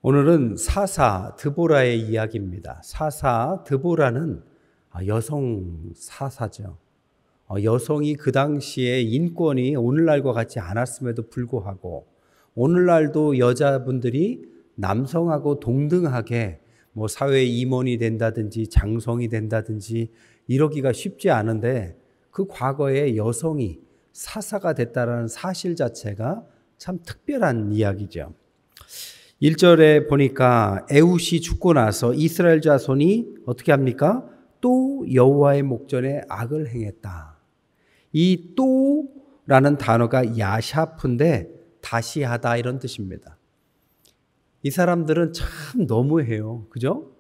오늘은 사사 드보라의 이야기입니다. 사사 드보라는 여성 사사죠. 여성이 그 당시에 인권이 오늘날과 같지 않았음에도 불구하고 오늘날도 여자분들이 남성하고 동등하게 사회 임원이 된다든지 장성이 된다든지 이러기가 쉽지 않은데 그 과거에 여성이 사사가 됐다는 사실 자체가 참 특별한 이야기죠. 1절에 보니까 에훗이 죽고 나서 이스라엘 자손이 어떻게 합니까? 또 여호와의 목전에 악을 행했다. 이 또라는 단어가 야샤프인데 다시 하다 이런 뜻입니다. 이 사람들은 참 너무해요. 그죠?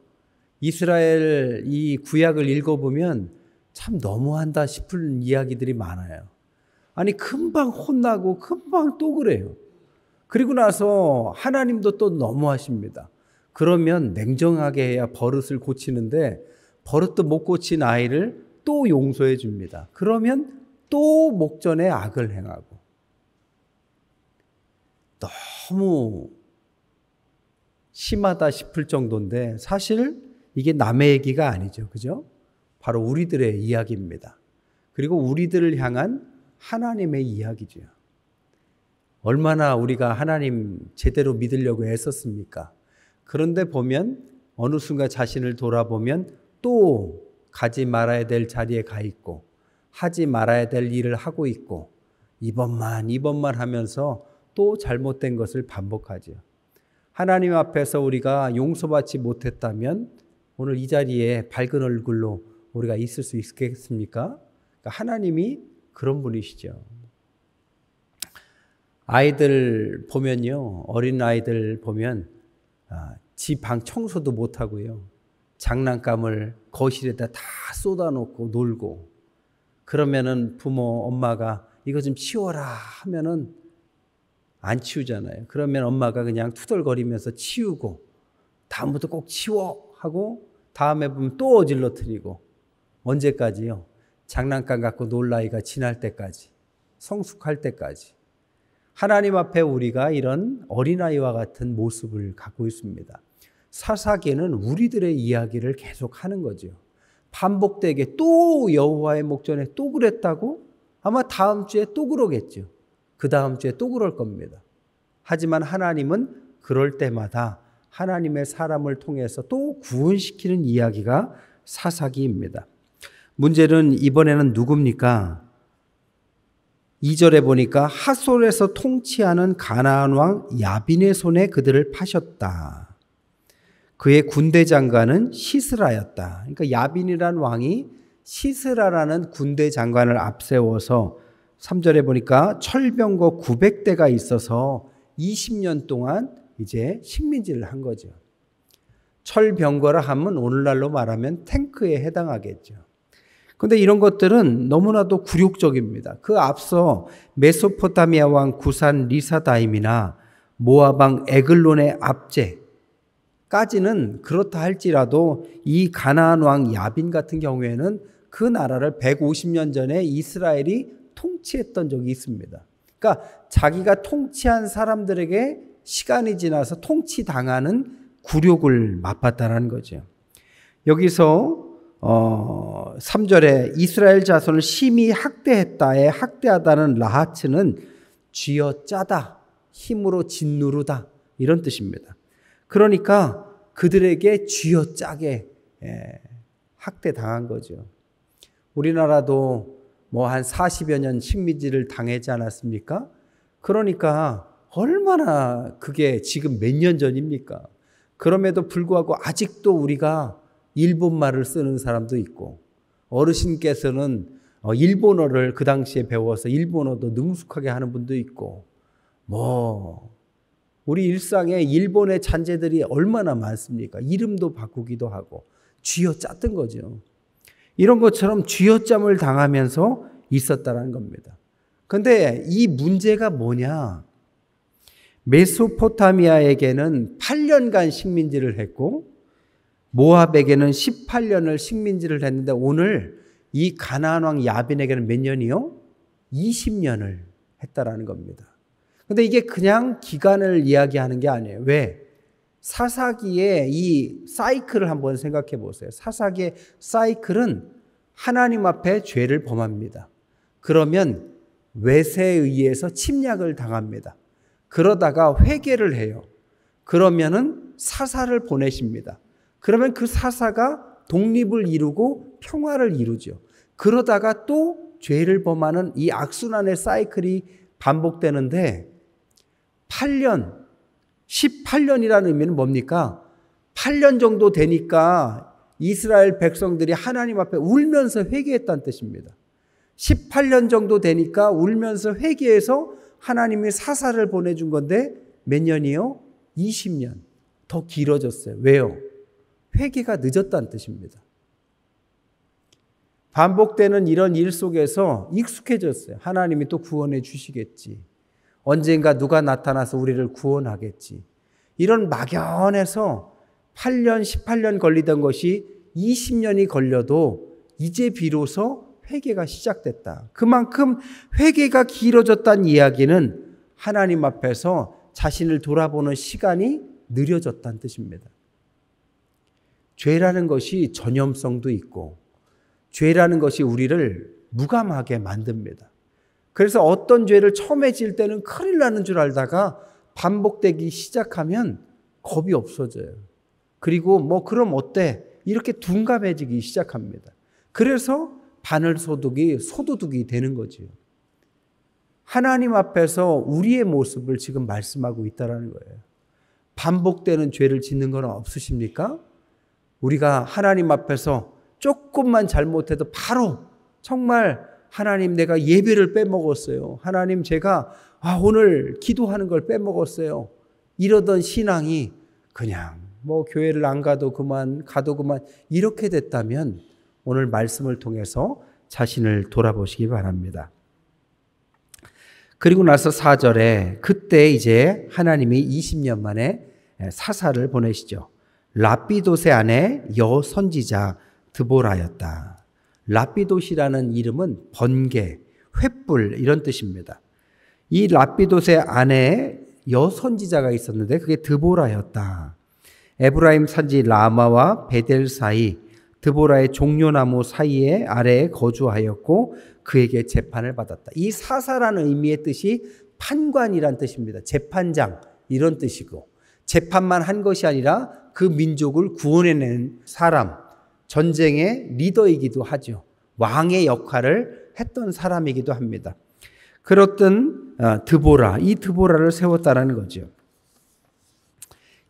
이스라엘 이 구약을 읽어보면 참 너무한다 싶은 이야기들이 많아요. 아니 금방 혼나고 금방 또 그래요. 그리고 나서 하나님도 또 너무하십니다. 그러면 냉정하게 해야 버릇을 고치는데 버릇도 못 고친 아이를 또 용서해 줍니다. 그러면 또 목전에 악을 행하고 너무 심하다 싶을 정도인데 사실 이게 남의 얘기가 아니죠. 그죠? 바로 우리들의 이야기입니다. 그리고 우리들을 향한 하나님의 이야기죠. 얼마나 우리가 하나님 제대로 믿으려고 애썼습니까? 그런데 보면 어느 순간 자신을 돌아보면 또 가지 말아야 될 자리에 가 있고 하지 말아야 될 일을 하고 있고 이번만 하면서 또 잘못된 것을 반복하죠. 하나님 앞에서 우리가 용서받지 못했다면 오늘 이 자리에 밝은 얼굴로 우리가 있을 수 있겠습니까? 그러니까 하나님이 그런 분이시죠. 아이들 보면요, 어린 아이들 보면 집 방 청소도 못하고요, 장난감을 거실에다 다 쏟아놓고 놀고, 그러면은 부모 엄마가 이거 좀 치워라 하면은 안 치우잖아요. 그러면 엄마가 그냥 투덜거리면서 치우고 다음부터 꼭 치워 하고 다음에 보면 또 어질러뜨리고, 언제까지요? 장난감 갖고 놀 나이가 지날 때까지, 성숙할 때까지. 하나님 앞에 우리가 이런 어린아이와 같은 모습을 갖고 있습니다. 사사기는 우리들의 이야기를 계속하는 거죠. 반복되게 또 여호와의 목전에 또 그랬다고? 아마 다음 주에 또 그러겠죠. 그 다음 주에 또 그럴 겁니다. 하지만 하나님은 그럴 때마다 하나님의 사람을 통해서 또 구원시키는 이야기가 사사기입니다. 문제는 이번에는 누굽니까? 2절에 보니까 핫솔에서 통치하는 가나안 왕 야빈의 손에 그들을 파셨다. 그의 군대 장관은 시스라였다. 그러니까 야빈이란 왕이 시스라라는 군대 장관을 앞세워서 3절에 보니까 철병거 900대가 있어서 20년 동안 이제 식민지를 한 거죠. 철병거라 하면 오늘날로 말하면 탱크에 해당하겠죠. 그런데 이런 것들은 너무나도 굴욕적입니다. 그 앞서 메소포타미아 왕 구산 리사다임이나 모압 왕 에글론의 압제까지는 그렇다 할지라도 이 가나안 왕 야빈 같은 경우에는 그 나라를 150년 전에 이스라엘이 통치했던 적이 있습니다. 그러니까 자기가 통치한 사람들에게 시간이 지나서 통치당하는 굴욕을 맛봤다는 거죠. 여기서 3절에 이스라엘 자손을 심히 학대했다에 학대하다는 라하츠는 쥐어짜다, 힘으로 짓누르다 이런 뜻입니다. 그러니까 그들에게 쥐어짜게 학대당한 거죠. 우리나라도 한 40여 년 식민지를 당하지 않았습니까? 그러니까 얼마나 그게 지금 몇 년 전입니까? 그럼에도 불구하고 아직도 우리가 일본말을 쓰는 사람도 있고, 어르신께서는 일본어를 그 당시에 배워서 일본어도 능숙하게 하는 분도 있고, 우리 일상에 일본의 잔재들이 얼마나 많습니까? 이름도 바꾸기도 하고 쥐어짰던 거죠. 이런 것처럼 쥐어짬을 당하면서 있었다는 겁니다. 그런데 이 문제가 뭐냐? 메소포타미아에게는 8년간 식민지를 했고 모압에게는 18년을 식민지를 했는데 오늘 이 가나안 왕 야빈에게는 몇 년이요? 20년을 했다라는 겁니다. 그런데 이게 그냥 기간을 이야기하는 게 아니에요. 왜? 사사기의 이 사이클을 한번 생각해 보세요. 사사기의 사이클은 하나님 앞에 죄를 범합니다. 그러면 외세에 의해서 침략을 당합니다. 그러다가 회개를 해요. 그러면은 사사를 보내십니다. 그러면 그 사사가 독립을 이루고 평화를 이루죠. 그러다가 또 죄를 범하는 이 악순환의 사이클이 반복되는데 8년, 18년이라는 의미는 뭡니까? 8년 정도 되니까 이스라엘 백성들이 하나님 앞에 울면서 회개했다는 뜻입니다. 18년 정도 되니까 울면서 회개해서 하나님이 사사를 보내준 건데 몇 년이요? 20년. 더 길어졌어요. 왜요? 회개가 늦었다는 뜻입니다. 반복되는 이런 일 속에서 익숙해졌어요. 하나님이 또 구원해 주시겠지. 언젠가 누가 나타나서 우리를 구원하겠지. 이런 막연해서 8년, 18년 걸리던 것이 20년이 걸려도 이제 비로소 회개가 시작됐다. 그만큼 회개가 길어졌다는 이야기는 하나님 앞에서 자신을 돌아보는 시간이 느려졌다는 뜻입니다. 죄라는 것이 전염성도 있고 죄라는 것이 우리를 무감하게 만듭니다. 그래서 어떤 죄를 처음에 지을 때는 큰일 나는 줄 알다가 반복되기 시작하면 겁이 없어져요. 그리고 뭐 그럼 어때? 이렇게 둔감해지기 시작합니다. 그래서 소도둑이 되는 거지요. 하나님 앞에서 우리의 모습을 지금 말씀하고 있다는 거예요. 반복되는 죄를 짓는 건 없으십니까? 우리가 하나님 앞에서 조금만 잘못해도 바로 정말 하나님 내가 예배를 빼먹었어요. 하나님 제가 오늘 기도하는 걸 빼먹었어요. 이러던 신앙이 그냥 뭐 교회를 안 가도 그만 이렇게 됐다면 오늘 말씀을 통해서 자신을 돌아보시기 바랍니다. 그리고 나서 4절에 그때 이제 하나님이 20년 만에 사사를 보내시죠. 라피돗의 아내 여선지자 드보라였다. 라피돗이라는 이름은 번개, 횃불 이런 뜻입니다. 이 라피돗의 아내에 여선지자가 있었는데 그게 드보라였다. 에브라임 산지 라마와 베델 사이 드보라의 종려나무 사이에 아래에 거주하였고 그에게 재판을 받았다. 이 사사라는 의미의 뜻이 판관이란 뜻입니다. 재판장 이런 뜻이고 재판만 한 것이 아니라 그 민족을 구원해낸 사람, 전쟁의 리더이기도 하죠. 왕의 역할을 했던 사람이기도 합니다. 그렇던 드보라, 이 드보라를 세웠다라는 거죠.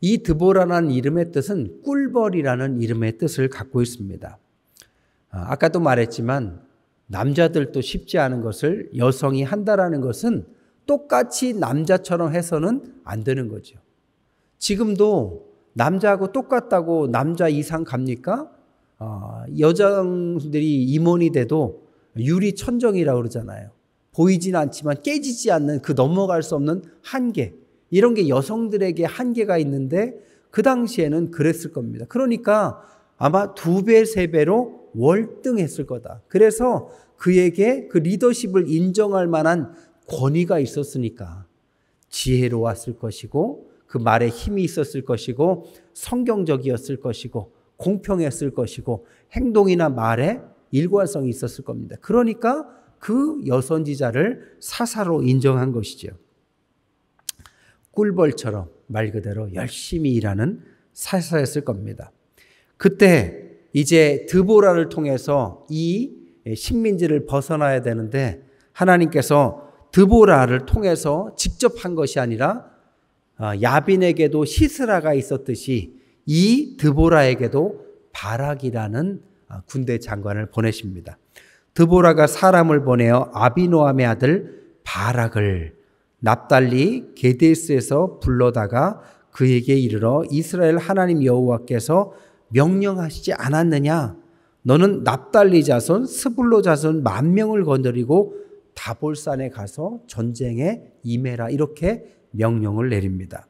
이 드보라라는 이름의 뜻은 꿀벌이라는 이름의 뜻을 갖고 있습니다. 아까도 말했지만 남자들도 쉽지 않은 것을 여성이 한다라는 것은 똑같이 남자처럼 해서는 안 되는 거죠. 지금도 남자하고 똑같다고 남자 이상 갑니까? 여성들이 임원이 돼도 유리천정이라고 그러잖아요. 보이진 않지만 깨지지 않는 그 넘어갈 수 없는 한계. 이런 게 여성들에게 한계가 있는데 그 당시에는 그랬을 겁니다. 그러니까 아마 2배, 3배로 월등했을 거다. 그래서 그에게 그 리더십을 인정할 만한 권위가 있었으니까 지혜로웠을 것이고 그 말에 힘이 있었을 것이고 성경적이었을 것이고 공평했을 것이고 행동이나 말에 일관성이 있었을 겁니다. 그러니까 그 여선지자를 사사로 인정한 것이죠. 꿀벌처럼 말 그대로 열심히 일하는 사사였을 겁니다. 그때 이제 드보라를 통해서 이 식민지를 벗어나야 되는데 하나님께서 드보라를 통해서 직접 한 것이 아니라 야빈에게도 시스라가 있었듯이 이 드보라에게도 바락이라는 군대 장관을 보내십니다. 드보라가 사람을 보내어 아비노함의 아들 바락을 납달리 게데스에서 불러다가 그에게 이르러 이스라엘 하나님 여호와께서 명령하시지 않았느냐? 너는 납달리 자손 스불로 자손 10,000명을 거느리고 다볼산에 가서 전쟁에 임해라. 이렇게 명령을 내립니다.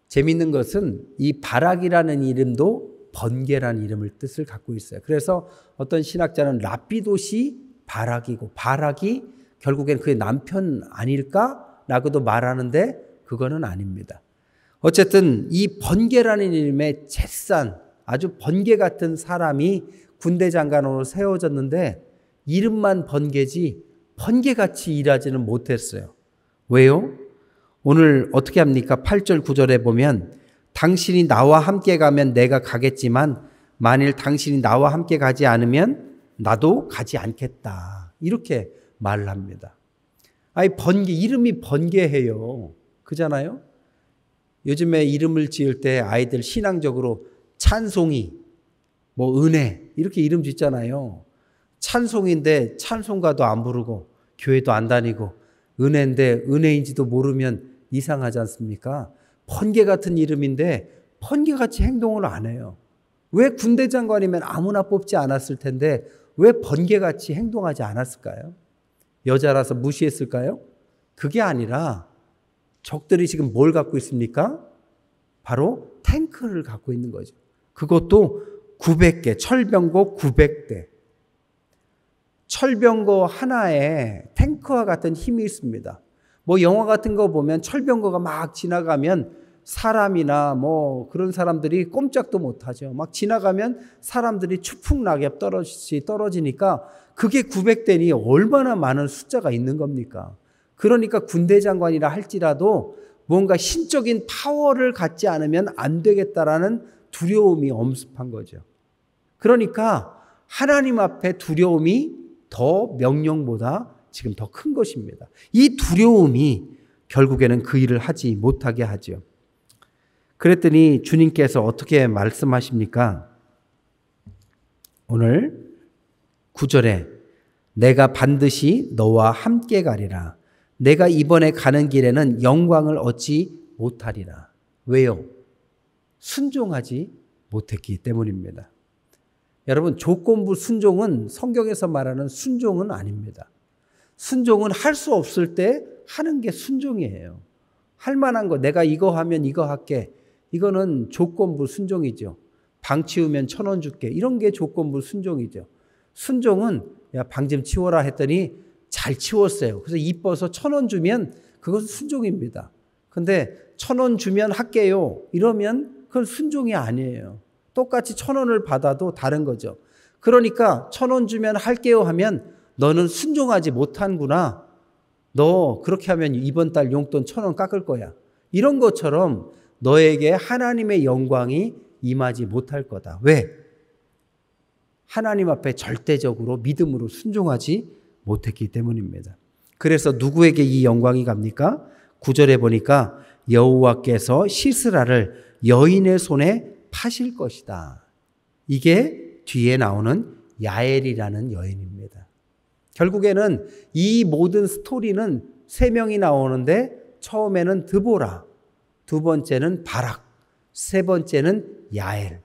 재미있는 것은 이 바락이라는 이름도 번개라는 이름을 뜻을 갖고 있어요. 그래서 어떤 신학자는 라피돗이 바락이고 바락이 결국엔 그의 남편 아닐까라고도 말하는데 그거는 아닙니다. 어쨌든 이 번개라는 이름의 잿산 아주 번개 같은 사람이 군대 장관으로 세워졌는데 이름만 번개지 번개같이 일하지는 못했어요. 왜요? 오늘 어떻게 합니까? 8절 9절에 보면 당신이 나와 함께 가면 내가 가겠지만 만일 당신이 나와 함께 가지 않으면 나도 가지 않겠다. 이렇게 말을 합니다. 아니 번개 이름이 번개해요. 그잖아요? 요즘에 이름을 지을 때 아이들 신앙적으로 찬송이, 은혜 이렇게 이름 짓잖아요. 찬송인데 찬송가도 안 부르고 교회도 안 다니고 은혜인데 은혜인지도 모르면 이상하지 않습니까? 번개 같은 이름인데 번개같이 행동을 안 해요. 왜 군대 장관이면 아무나 뽑지 않았을 텐데 왜 번개같이 행동하지 않았을까요? 여자라서 무시했을까요? 그게 아니라 적들이 지금 뭘 갖고 있습니까? 바로 탱크를 갖고 있는 거죠. 그것도 900개, 철병거 900대. 철병거 하나에 탱크와 같은 힘이 있습니다. 영화 같은 거 보면 철병거가 막 지나가면 사람이나 그런 사람들이 꼼짝도 못하죠. 막 지나가면 사람들이 추풍낙엽 떨어지니까 그게 900대니 얼마나 많은 숫자가 있는 겁니까? 그러니까 군대 장관이라 할지라도 뭔가 신적인 파워를 갖지 않으면 안 되겠다라는 두려움이 엄습한 거죠. 그러니까 하나님 앞에 두려움이 더 명령보다 지금 더 큰 것입니다. 이 두려움이 결국에는 그 일을 하지 못하게 하죠. 그랬더니 주님께서 어떻게 말씀하십니까? 오늘 9절에 내가 반드시 너와 함께 가리라. 내가 이번에 가는 길에는 영광을 얻지 못하리라. 왜요? 순종하지 못했기 때문입니다. 여러분, 조건부 순종은 성경에서 말하는 순종은 아닙니다. 순종은 할 수 없을 때 하는 게 순종이에요. 할 만한 거, 내가 이거 하면 이거 할게. 이거는 조건부 순종이죠. 방 치우면 1,000원 줄게. 이런 게 조건부 순종이죠. 순종은 야, 방 좀 치워라 했더니 잘 치웠어요. 그래서 이뻐서 1,000원 주면 그것은 순종입니다. 근데 1,000원 주면 할게요. 이러면 그건 순종이 아니에요. 똑같이 1,000원을 받아도 다른 거죠. 그러니까 1,000원 주면 할게요 하면 너는 순종하지 못한구나. 너 그렇게 하면 이번 달 용돈 1,000원 깎을 거야. 이런 것처럼 너에게 하나님의 영광이 임하지 못할 거다. 왜? 하나님 앞에 절대적으로 믿음으로 순종하지 못했기 때문입니다. 그래서 누구에게 이 영광이 갑니까? 9절에 보니까 여호와께서 시스라를 여인의 손에 파실 것이다. 이게 뒤에 나오는 야엘이라는 여인입니다. 결국에는 이 모든 스토리는 3명이 나오는데 처음에는 드보라, 두 번째는 바락, 세 번째는 야엘.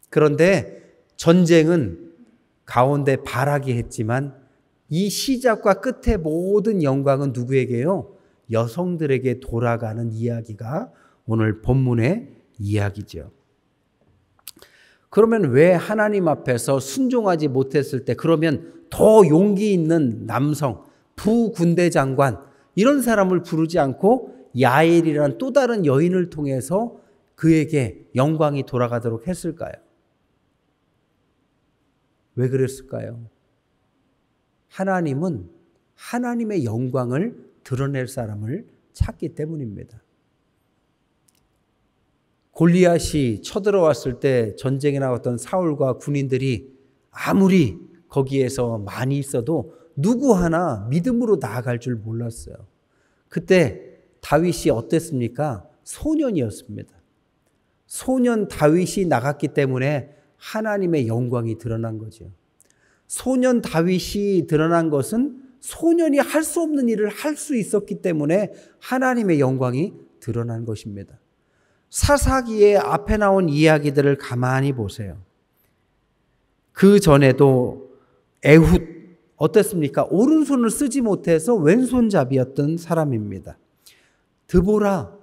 그런데 전쟁은 가운데 바락이 했지만 이 시작과 끝의 모든 영광은 누구에게요? 여성들에게 돌아가는 이야기가 오늘 본문의 이야기죠. 그러면 왜 하나님 앞에서 순종하지 못했을 때 그러면 더 용기 있는 남성, 부군대 장관 이런 사람을 부르지 않고 야엘이라는 또 다른 여인을 통해서 그에게 영광이 돌아가도록 했을까요? 왜 그랬을까요? 하나님은 하나님의 영광을 드러낼 사람을 찾기 때문입니다. 골리앗이 쳐들어왔을 때 전쟁에 나왔던 사울과 군인들이 아무리 거기에서 많이 있어도 누구 하나 믿음으로 나아갈 줄 몰랐어요. 그때 다윗이 어땠습니까? 소년이었습니다. 소년 다윗이 나갔기 때문에 하나님의 영광이 드러난 거죠. 소년 다윗이 드러난 것은 소년이 할 수 없는 일을 할 수 있었기 때문에 하나님의 영광이 드러난 것입니다. 사사기의 앞에 나온 이야기들을 가만히 보세요. 그 전에도 에훗 어땠습니까? 오른손을 쓰지 못해서 왼손잡이였던 사람입니다. 드보라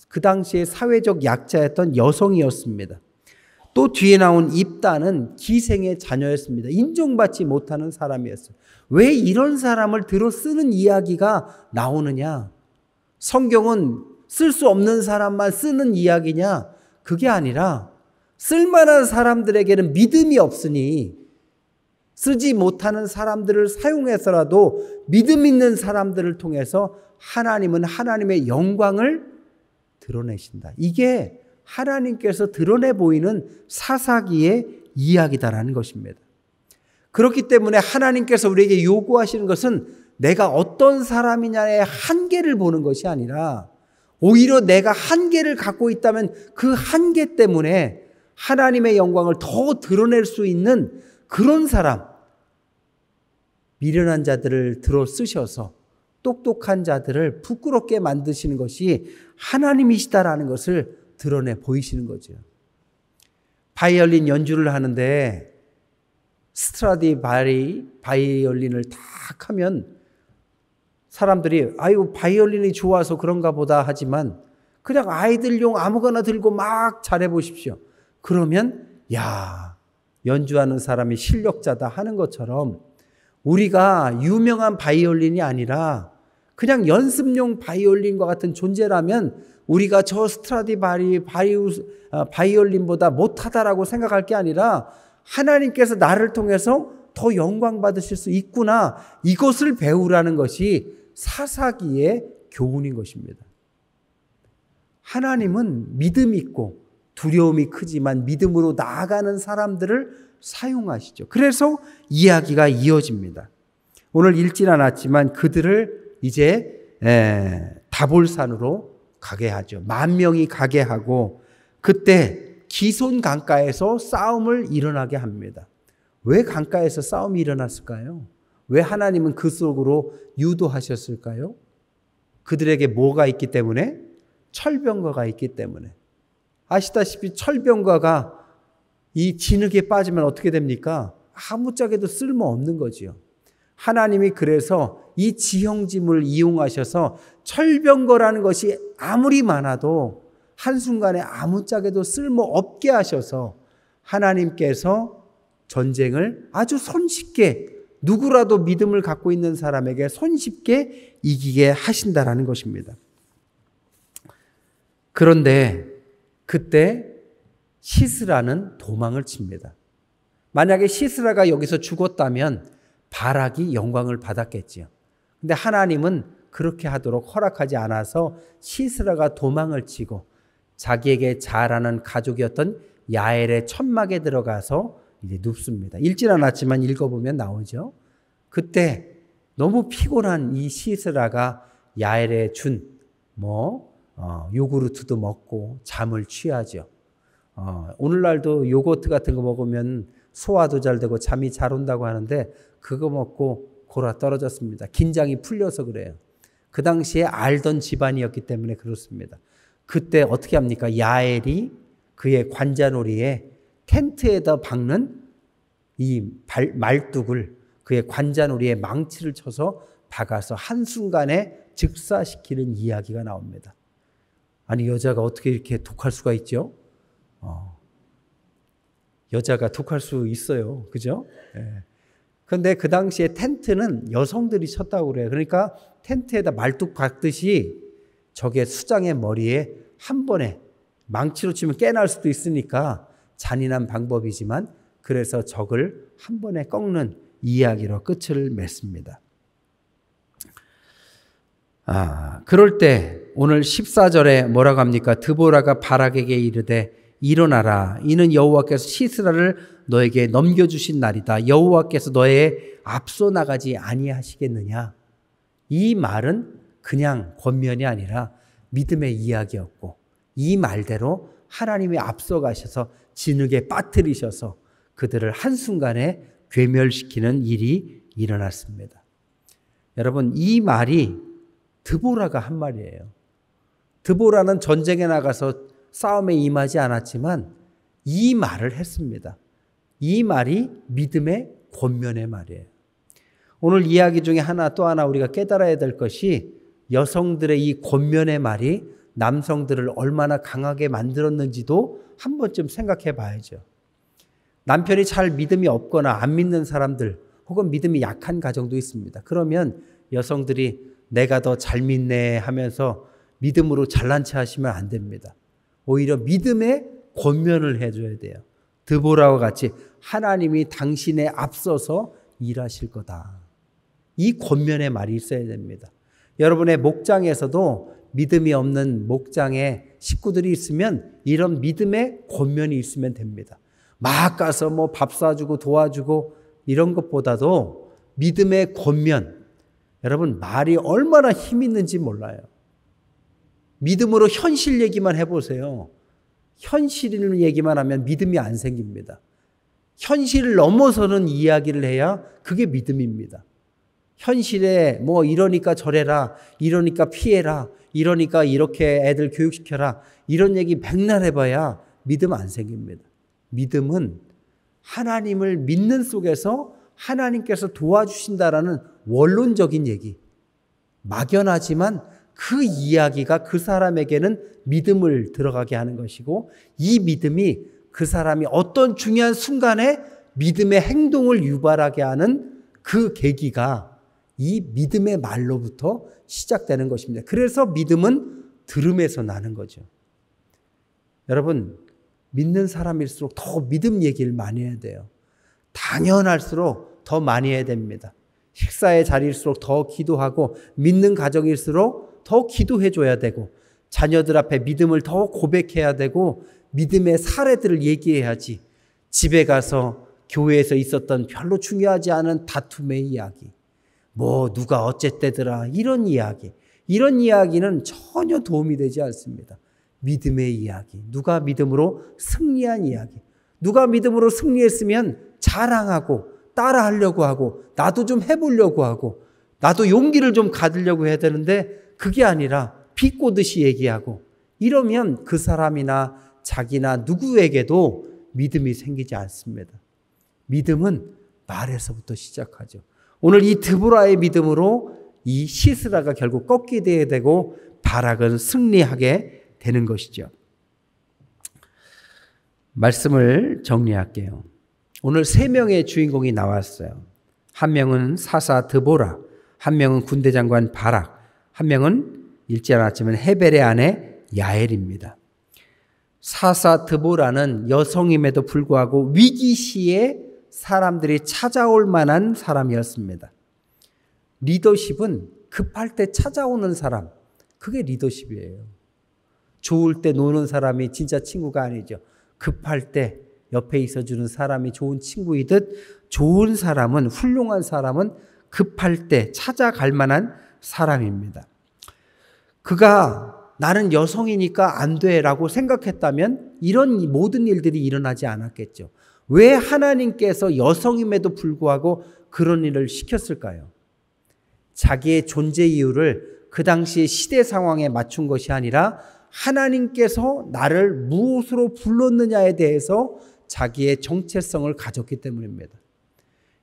그 당시에 사회적 약자였던 여성이었습니다. 또 뒤에 나온 입다는 기생의 자녀였습니다. 인정받지 못하는 사람이었어요. 왜 이런 사람을 들어 쓰는 이야기가 나오느냐? 성경은 쓸 수 없는 사람만 쓰는 이야기냐? 그게 아니라 쓸만한 사람들에게는 믿음이 없으니 쓰지 못하는 사람들을 사용해서라도 믿음 있는 사람들을 통해서 하나님은 하나님의 영광을 드러내신다. 이게 하나님께서 드러내 보이는 사사기의 이야기다라는 것입니다. 그렇기 때문에 하나님께서 우리에게 요구하시는 것은 내가 어떤 사람이냐의 한계를 보는 것이 아니라 오히려 내가 한계를 갖고 있다면 그 한계 때문에 하나님의 영광을 더 드러낼 수 있는 그런 사람, 미련한 자들을 들어 쓰셔서 똑똑한 자들을 부끄럽게 만드시는 것이 하나님이시다라는 것을 드러내 보이시는 거죠. 바이올린 연주를 하는데 스트라디바리 바이올린을 탁 하면 사람들이 아유 바이올린이 좋아서 그런가 보다 하지만 그냥 아이들용 아무거나 들고 막 잘해 보십시오. 그러면 야 연주하는 사람이 실력자다 하는 것처럼 우리가 유명한 바이올린이 아니라 그냥 연습용 바이올린과 같은 존재라면 우리가 저 스트라디바리 바이올린보다 못하다라고 생각할 게 아니라 하나님께서 나를 통해서 더 영광 받으실 수 있구나. 이것을 배우라는 것이 사사기의 교훈인 것입니다. 하나님은 믿음 있고 두려움이 크지만 믿음으로 나아가는 사람들을 사용하시죠. 그래서 이야기가 이어집니다. 오늘 읽진 않았지만 그들을 이제 다볼산으로 가게 하죠. 10,000명이 가게 하고 그때 기손 강가에서 싸움을 일어나게 합니다. 왜 강가에서 싸움이 일어났을까요? 왜 하나님은 그 속으로 유도하셨을까요? 그들에게 뭐가 있기 때문에? 철병거가 있기 때문에. 아시다시피 철병거가 이 진흙에 빠지면 어떻게 됩니까? 아무짝에도 쓸모없는 거지요. 하나님이 그래서 이 지형짐을 이용하셔서 철병거라는 것이 아무리 많아도 한순간에 아무짝에도 쓸모없게 하셔서 하나님께서 전쟁을 아주 손쉽게 누구라도 믿음을 갖고 있는 사람에게 손쉽게 이기게 하신다라는 것입니다. 그런데 그때 시스라는 도망을 칩니다. 만약에 시스라가 여기서 죽었다면 바락이 영광을 받았겠지요. 근데 하나님은 그렇게 하도록 허락하지 않아서 시스라가 도망을 치고 자기에게 잘 아는 가족이었던 야엘의 천막에 들어가서 이제 눕습니다. 읽진 않았지만 읽어보면 나오죠. 그때 너무 피곤한 이 시스라가 야엘에 준 요구르트도 먹고 잠을 취하죠. 오늘날도 요거트 같은 거 먹으면 소화도 잘 되고 잠이 잘 온다고 하는데 그거 먹고 골아 떨어졌습니다. 긴장이 풀려서 그래요. 그 당시에 알던 집안이었기 때문에 그렇습니다. 그때 어떻게 합니까? 야엘이 그의 관자놀이에 텐트에다 박는 이 말뚝을 그의 관자놀이에 망치를 쳐서 박아서 한순간에 즉사시키는 이야기가 나옵니다. 아니 여자가 어떻게 이렇게 독할 수가 있죠? 여자가 독할 수 있어요. 그죠? 그런데 그 당시에 텐트는 여성들이 쳤다고 그래요. 그러니까 텐트에다 말뚝 박듯이 적의 수장의 머리에 한 번에 망치로 치면 깨날 수도 있으니까 잔인한 방법이지만 그래서 적을 한 번에 꺾는 이야기로 끝을 맺습니다. 그럴 때 오늘 14절에 뭐라고 합니까? 드보라가 바락에게 이르되 일어나라. 이는 여호와께서 시스라를 너에게 넘겨주신 날이다. 여호와께서 너의 앞서 나가지 아니하시겠느냐. 이 말은 그냥 권면이 아니라 믿음의 이야기였고 이 말대로 하나님이 앞서 가셔서 진흙에 빠뜨리셔서 그들을 한순간에 괴멸시키는 일이 일어났습니다. 여러분 이 말이 드보라가 한 말이에요. 드보라는 전쟁에 나가서 싸움에 임하지 않았지만 이 말을 했습니다. 이 말이 믿음의 권면의 말이에요. 오늘 이야기 중에 또 하나 우리가 깨달아야 될 것이 여성들의 이 권면의 말이 남성들을 얼마나 강하게 만들었는지도 한 번쯤 생각해 봐야죠. 남편이 잘 믿음이 없거나 안 믿는 사람들 혹은 믿음이 약한 가정도 있습니다. 그러면 여성들이 내가 더 잘 믿네 하면서 믿음으로 잘난 체 하시면 안 됩니다. 오히려 믿음의 권면을 해줘야 돼요. 드보라와 같이 하나님이 당신에 앞서서 일하실 거다. 이 권면의 말이 있어야 됩니다. 여러분의 목장에서도 믿음이 없는 목장에 식구들이 있으면 이런 믿음의 권면이 있으면 됩니다. 막 가서 뭐 밥 사주고 도와주고 이런 것보다도 믿음의 권면. 여러분 말이 얼마나 힘 있는지 몰라요. 믿음으로 현실 얘기만 해보세요. 현실 얘기만 하면 믿음이 안 생깁니다. 현실을 넘어서는 이야기를 해야 그게 믿음입니다. 현실에 뭐 이러니까 저래라, 이러니까 피해라, 이러니까 이렇게 애들 교육시켜라, 이런 얘기 백날 해봐야 믿음 안 생깁니다. 믿음은 하나님을 믿는 속에서 하나님께서 도와주신다라는 원론적인 얘기, 막연하지만 그 이야기가 그 사람에게는 믿음을 들어가게 하는 것이고, 이 믿음이 그 사람이 어떤 중요한 순간에 믿음의 행동을 유발하게 하는 그 계기가 이 믿음의 말로부터 시작되는 것입니다. 그래서 믿음은 들음에서 나는 거죠. 여러분, 믿는 사람일수록 더 믿음 얘기를 많이 해야 돼요. 당연할수록 더 많이 해야 됩니다. 식사의 자리일수록 더 기도하고, 믿는 가정일수록 더 기도해 줘야 되고, 자녀들 앞에 믿음을 더 고백해야 되고, 믿음의 사례들을 얘기해야지. 집에 가서 교회에서 있었던 별로 중요하지 않은 다툼의 이야기, 뭐 누가 어쨌대더라 이런 이야기는 전혀 도움이 되지 않습니다. 믿음의 이야기, 누가 믿음으로 승리한 이야기, 누가 믿음으로 승리했으면 자랑하고 따라하려고 하고 나도 좀 해보려고 하고 나도 용기를 좀 가지려고 해야 되는데, 그게 아니라 비꼬듯이 얘기하고 이러면 그 사람이나 자기나 누구에게도 믿음이 생기지 않습니다. 믿음은 말에서부터 시작하죠. 오늘 이 드보라의 믿음으로 이 시스라가 결국 꺾이게 되고 바락은 승리하게 되는 것이죠. 말씀을 정리할게요. 오늘 3명의 주인공이 나왔어요. 한 명은 사사 드보라, 한 명은 군대 장관 바락, 한 명은 읽지 않았지만 헤벨의 아내 야엘입니다. 사사 드보라는 여성임에도 불구하고 위기시에 사람들이 찾아올 만한 사람이었습니다. 리더십은 급할 때 찾아오는 사람, 그게 리더십이에요. 좋을 때 노는 사람이 진짜 친구가 아니죠. 급할 때 옆에 있어주는 사람이 좋은 친구이듯, 좋은 사람은, 훌륭한 사람은 급할 때 찾아갈 만한 사람입니다. 그가 나는 여성이니까 안 돼라고 생각했다면 이런 모든 일들이 일어나지 않았겠죠. 왜 하나님께서 여성임에도 불구하고 그런 일을 시켰을까요? 자기의 존재 이유를 그 당시의 시대 상황에 맞춘 것이 아니라 하나님께서 나를 무엇으로 불렀느냐에 대해서 자기의 정체성을 가졌기 때문입니다.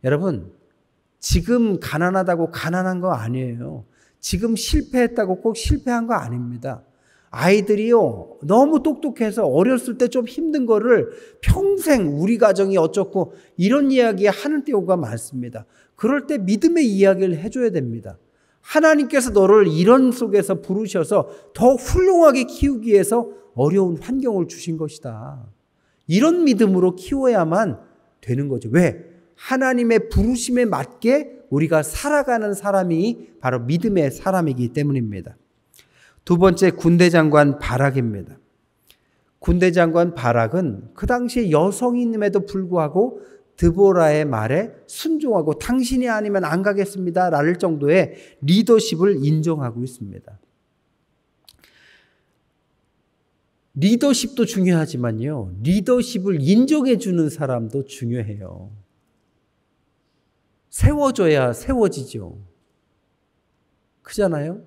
여러분, 지금 가난하다고 가난한 거 아니에요. 지금 실패했다고 꼭 실패한 거 아닙니다. 아이들이요, 너무 똑똑해서 어렸을 때 좀 힘든 거를 평생 우리 가정이 어쩌고 이런 이야기 하는 때가 많습니다. 그럴 때 믿음의 이야기를 해줘야 됩니다. 하나님께서 너를 이런 속에서 부르셔서 더 훌륭하게 키우기 위해서 어려운 환경을 주신 것이다. 이런 믿음으로 키워야만 되는 거죠. 왜? 하나님의 부르심에 맞게 우리가 살아가는 사람이 바로 믿음의 사람이기 때문입니다. 두 번째, 군대 장관 바락입니다. 군대 장관 바락은 그 당시에 여성임에도 불구하고 드보라의 말에 순종하고 당신이 아니면 안 가겠습니다 라는 정도의 리더십을 인정하고 있습니다. 리더십도 중요하지만요, 리더십을 인정해 주는 사람도 중요해요. 세워줘야 세워지죠. 그잖아요?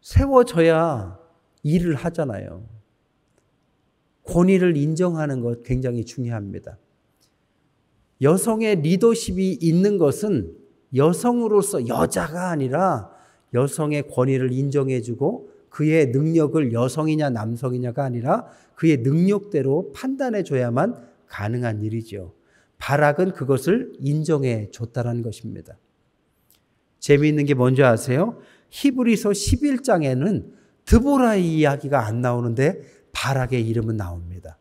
세워져야 일을 하잖아요. 권위를 인정하는 것 굉장히 중요합니다. 여성의 리더십이 있는 것은 여성으로서 여자가 아니라 여성의 권위를 인정해주고 그의 능력을 여성이냐 남성이냐가 아니라 그의 능력대로 판단해줘야만 가능한 일이죠. 바락은 그것을 인정해 줬다는 것입니다. 재미있는 게 뭔지 아세요? 히브리서 11장에는 드보라의 이야기가 안 나오는데 바락의 이름은 나옵니다.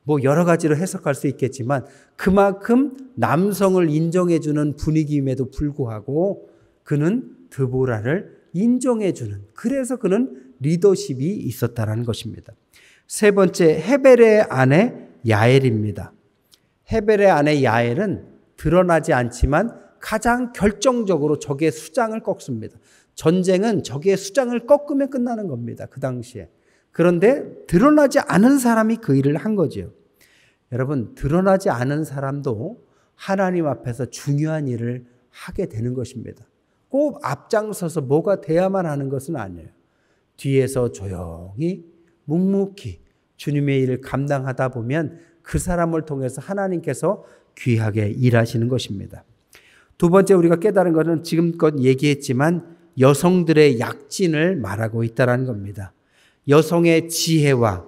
뭐 여러 가지로 해석할 수 있겠지만 그만큼 남성을 인정해주는 분위기임에도 불구하고 그는 드보라를 인정해주는, 그래서 그는 리더십이 있었다는 것입니다. 세 번째, 헤벨의 아내 야엘입니다. 헤벨의 아내 야엘은 드러나지 않지만 가장 결정적으로 적의 수장을 꺾습니다. 전쟁은 적의 수장을 꺾으면 끝나는 겁니다. 그 당시에. 그런데 드러나지 않은 사람이 그 일을 한 거죠. 여러분, 드러나지 않은 사람도 하나님 앞에서 중요한 일을 하게 되는 것입니다. 꼭 앞장서서 뭐가 돼야만 하는 것은 아니에요. 뒤에서 조용히 묵묵히 주님의 일을 감당하다 보면 그 사람을 통해서 하나님께서 귀하게 일하시는 것입니다. 두 번째 우리가 깨달은 것은 지금껏 얘기했지만 여성들의 약진을 말하고 있다는 겁니다. 여성의 지혜와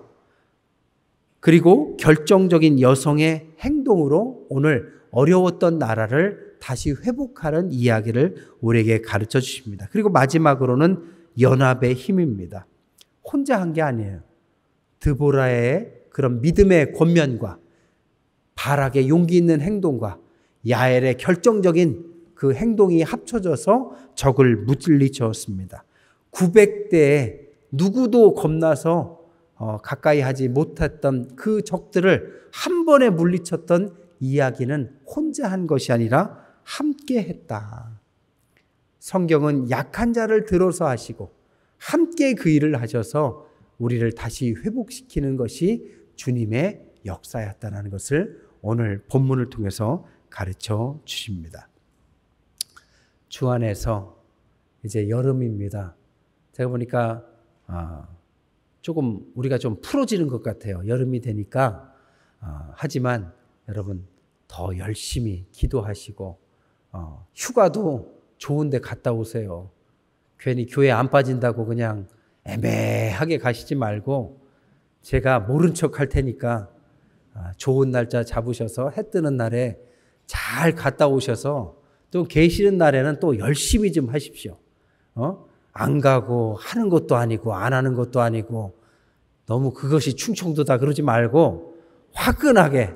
그리고 결정적인 여성의 행동으로 오늘 어려웠던 나라를 다시 회복하는 이야기를 우리에게 가르쳐 주십니다. 그리고 마지막으로는 연합의 힘입니다. 혼자 한 게 아니에요. 드보라의 그런 믿음의 권면과 바락의 용기 있는 행동과 야엘의 결정적인 그 행동이 합쳐져서 적을 물리쳤습니다. 900대에 누구도 겁나서 가까이 하지 못했던 그 적들을 한 번에 물리쳤던 이야기는 혼자 한 것이 아니라 함께 했다. 성경은 약한 자를 들어서 하시고 함께 그 일을 하셔서 우리를 다시 회복시키는 것이 주님의 역사였다는 것을 오늘 본문을 통해서 가르쳐 주십니다. 주 안에서 이제 여름입니다. 제가 보니까 조금 우리가 좀 풀어지는 것 같아요. 여름이 되니까. 하지만 여러분 더 열심히 기도하시고 휴가도 좋은 데 갔다 오세요. 괜히 교회 안 빠진다고 그냥 애매하게 가시지 말고 제가 모른 척 할 테니까 좋은 날짜 잡으셔서 해 뜨는 날에 잘 갔다 오셔서 또 계시는 날에는 또 열심히 좀 하십시오. 안 가고 하는 것도 아니고 안 하는 것도 아니고 너무 그것이 충청도다 그러지 말고 화끈하게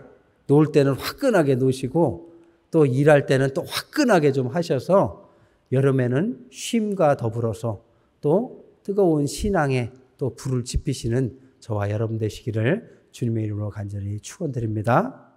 놀 때는 화끈하게 노시고 또 일할 때는 또 화끈하게 좀 하셔서 여름에는 쉼과 더불어서 또 뜨거운 신앙에 또 불을 지피시는 저와 여러분 되시기를 주님의 이름으로 간절히 축원드립니다.